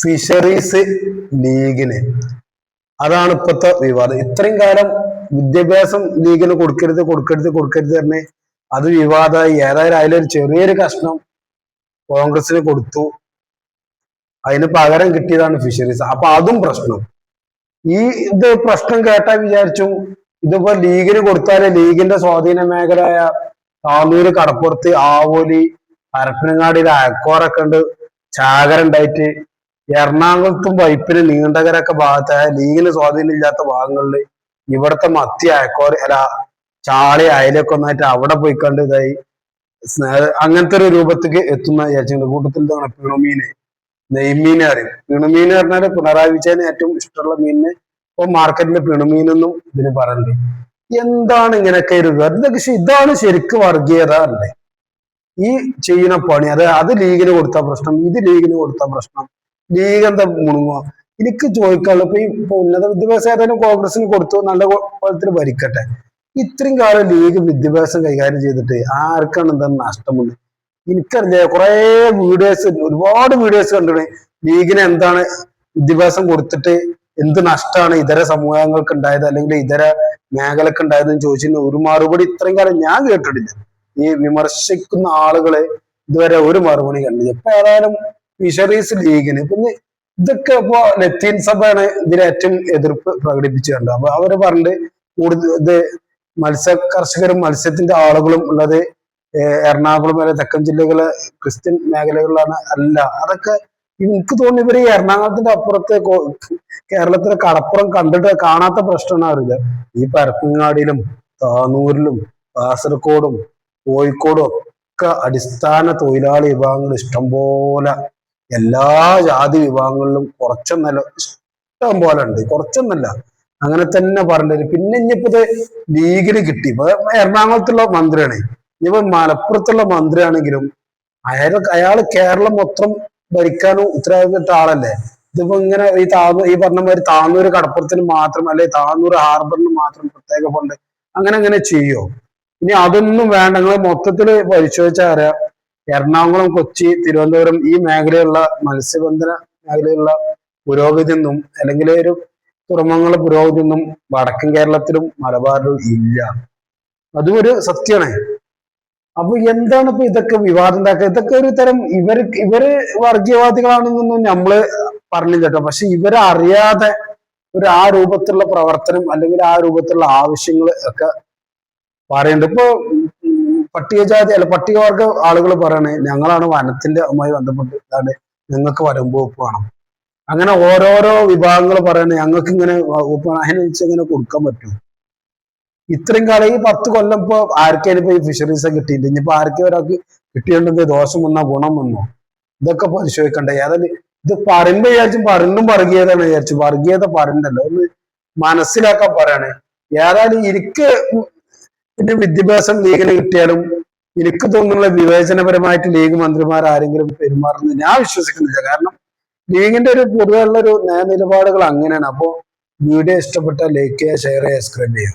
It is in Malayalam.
ഫിഷറീസ് ലീഗിന് അതാണ് ഇപ്പോഴത്തെ വിവാദം. ഇത്രയും കാലം വിദ്യാഭ്യാസം ലീഗിന് കൊടുക്കരുത് തന്നെ അത് വിവാദമായി. ഏതായാലും അതിലൊരു ചെറിയൊരു കഷ്ണം കോൺഗ്രസിന് കൊടുത്തു, അതിന് പകരം കിട്ടിയതാണ് ഫിഷറീസ്. അപ്പൊ അതും പ്രശ്നം. ഇത് പ്രശ്നം കേട്ടാ വിചാരിച്ചു ഇതിപ്പോ ലീഗിന് കൊടുത്താല് ലീഗിന്റെ സ്വാധീന മേഖലയായ താന്നൂര്, കടപ്പുറത്ത്, ആവോലി, പരപ്പനങ്ങാടിയിൽ അയക്കോറൊക്കെ ഉണ്ട്, ചാകര ഉണ്ടായിട്ട് എറണാകുളത്തും വൈപ്പിന് നീണ്ടകരൊക്കെ ഭാഗത്തായ ലീഗിന് സ്വാധീനം ഇല്ലാത്ത ഭാഗങ്ങളിൽ ഇവിടുത്തെ മത്തി അയക്കോര അല്ല ചാളി അയലൊക്കെ ഒന്നായിട്ട് അവിടെ പോയിക്കണ്ട് ഇതായി അങ്ങനത്തെ ഒരു രൂപത്തേക്ക് എത്തുന്ന വിചാരിച്ചിട്ടുണ്ട്. കൂട്ടത്തിൽ തന്നെ പിണുമീന്, നെയ്മീനെ അറിയും. പിണുമീന് പറഞ്ഞാല് പിണറായി വിജയന് ഏറ്റവും ഇഷ്ടമുള്ള മീനിന് ഇപ്പൊ മാർക്കറ്റിൽ പിണുമീനൊന്നും ഇതിന് പറയുന്നുണ്ട്. എന്താണ് ഇങ്ങനെയൊക്കെ ഒരു ഇതാണ് ശരിക്കും വർഗീയത അല്ലേ ഈ ചെയ്യുന്ന പണി? അത് ലീഗിന് കൊടുത്ത പ്രശ്നം, ഇത് ലീഗിന് കൊടുത്ത പ്രശ്നം, ലീഗ് എന്താ മുണുങ്ങുക? എനിക്ക് ചോദിക്കാനുള്ളൂ. ഇപ്പൊ ഉന്നത വിദ്യാഭ്യാസം ഏതായാലും കോൺഗ്രസിന് കൊടുത്തു, നല്ല കോലത്തിൽ ഭരിക്കട്ടെ. ഇത്രയും കാലം ലീഗ് വിദ്യാഭ്യാസം കൈകാര്യം ചെയ്തിട്ട് ആർക്കാണ് എന്താ നഷ്ടമുണ്ട്? എനിക്കറിയില്ല. കുറെ ഒരുപാട് വീഡിയോസ് കണ്ടിട്ടുണ്ട്. ലീഗിന് എന്താണ് വിദ്യാഭ്യാസം കൊടുത്തിട്ട് എന്ത് നഷ്ടമാണ് ഇതര സമൂഹങ്ങൾക്ക് ഉണ്ടായത് അല്ലെങ്കിൽ ഇതര മേഖലക്ക് ഉണ്ടായതെന്ന് ചോദിച്ചിരുന്ന ഒരു മറുപടി ഇത്രയും കാലം ഞാൻ കേട്ടിട്ടില്ല. ഈ വിമർശിക്കുന്ന ആളുകളെ ഇതുവരെ ഒരു മറുപടി കണ്ടില്ല. ഇപ്പൊ ഏതായാലും ഫിഷറീസ് ലീഗിന് പിന്നെ ഇതൊക്കെ ഇപ്പൊ ലത്തീൻ സഭയാണ് ഇതിന് ഏറ്റവും എതിർപ്പ് പ്രകടിപ്പിച്ചിട്ടുണ്ട്. അപ്പൊ അവര് പറഞ്ഞിട്ട് കൂടുതൽ ഇത് മത്സ്യ കർഷകരും മത്സ്യത്തിന്റെ ആളുകളും ഉള്ളത് എറണാകുളം വരെ തെക്കൻ ജില്ലകളെ ക്രിസ്ത്യൻ മേഖലകളിലാണ്. അല്ല, അതൊക്കെ എനിക്ക് തോന്നുന്നു ഇവര് ഈ എറണാകുളത്തിന്റെ അപ്പുറത്തെ കേരളത്തിലെ കടപ്പുറം കണ്ടിട്ട് കാണാത്ത പ്രശ്നമാണ് അറിയില്ല. ഈ പരപ്പങ്ങാടിയിലും താനൂരിലും കാസർഗോഡും കോഴിക്കോടും ഒക്കെ അടിസ്ഥാന തൊഴിലാളി വിഭാഗങ്ങൾ ഇഷ്ടംപോലെ, എല്ലാ ജാതി വിഭാഗങ്ങളിലും കുറച്ചൊന്നല്ല ഇഷ്ടം പോലെ ഉണ്ട്, കുറച്ചൊന്നല്ല. അങ്ങനെ തന്നെ പറഞ്ഞത്. പിന്നെ ഇനിയിപ്പോ ലീഗിന് കിട്ടി. ഇപ്പൊ എറണാകുളത്തുള്ള മന്ത്രിയാണ്, ഇനിയിപ്പോ മലപ്പുറത്തുള്ള മന്ത്രിയാണെങ്കിലും അയാള് കേരളം മൊത്തം ഭരിക്കാനും ഉത്തരവാദിത്തപ്പെട്ട ആളല്ലേ. ഇതിപ്പോ ഇങ്ങനെ ഈ പറഞ്ഞ മാതിരി താന്നൂര് കടപ്പുറത്തിന് മാത്രം അല്ലെ താന്നൂര് ഹാർബറിന് മാത്രം പ്രത്യേക ഫണ്ട് അങ്ങനെ ചെയ്യോ? ഇനി അതൊന്നും വേണ്ട. നിങ്ങൾ മൊത്തത്തില് പരിശോധിച്ചാൽ അറിയാം, എറണാകുളം, കൊച്ചി, തിരുവനന്തപുരം ഈ മേഖലയുള്ള മത്സ്യബന്ധന മേഖലയുള്ള പുരോഗതി ഒന്നും അല്ലെങ്കിൽ ഒരു തുറമുഖങ്ങളുടെ പുരോഗതി ഒന്നും വടക്കൻ കേരളത്തിലും മലബാറിലും ഇല്ല. അതും ഒരു സത്യമാണ്. അപ്പൊ എന്താണ് ഇപ്പൊ ഇതൊക്കെ വിവാദം ഉണ്ടാക്കുക? ഇതൊക്കെ ഒരു തരം ഇവര് വർഗീയവാദികളാണെന്നൊന്നും നമ്മള് പറഞ്ഞില്ല കേട്ടോ. പക്ഷെ ഇവരറിയാതെ ആ രൂപത്തിലുള്ള പ്രവർത്തനം അല്ലെങ്കിൽ ആ രൂപത്തിലുള്ള ആവശ്യങ്ങൾ ഒക്കെ പറയുന്നുണ്ട്. ഇപ്പൊ പട്ടികജാതി അല്ല പട്ടികവർഗ ആളുകൾ പറയണേ ഞങ്ങളാണ് വനത്തിന്റെമായി ബന്ധപ്പെട്ട് ഞങ്ങൾക്ക് വനംവകുപ്പ് വേണം. അങ്ങനെ ഓരോരോ വിഭാഗങ്ങൾ പറയണേ ഞങ്ങൾക്ക് ഇങ്ങനെ അതിനനുസരിച്ച് ഇങ്ങനെ കൊടുക്കാൻ പറ്റും. ഇത്രയും കാലം ഈ 10 കൊല്ലം ഇപ്പൊ ആർക്കാണ് ഇപ്പൊ ഈ ഫിഷറീസ് കിട്ടിയില്ല. ഇനിയിപ്പോ ആർക്കും ഒരാൾക്ക് കിട്ടിയിട്ടുണ്ടെങ്കിൽ ദോഷം വന്നോ ഗുണം വന്നോ ഇതൊക്കെ പരിശോധിക്കണ്ടേ? ഏതായാലും ഇത് പറയുമ്പോ വിചാരിച്ചും പറയുമ്പം വർഗീയതയാണ് വിചാരിച്ചു. വർഗീയത പറയണ്ടല്ലോ, ഒന്ന് മനസ്സിലാക്കാൻ പറയണേ. ഏതായാലും എനിക്ക് പിന്നെ വിദ്യാഭ്യാസം ലീഗിന് കിട്ടിയാലും എനിക്ക് തോന്നുന്നുള്ള വിവേചനപരമായിട്ട് ലീഗ് മന്ത്രിമാർ ആരെങ്കിലും പെരുമാറുന്നത് ഞാൻ വിശ്വസിക്കുന്നില്ല. കാരണം ലീഗിന്റെ ഒരു പൊതുവെയുള്ള ഒരു നിലപാടുകൾ അങ്ങനെയാണ്. അപ്പോ വീഡിയോ ഇഷ്ടപ്പെട്ട ലൈക്ക് ചെയ്യുക, ഷെയർ ചെയ്യുക, സബ്സ്ക്രൈബ് ചെയ്യുക.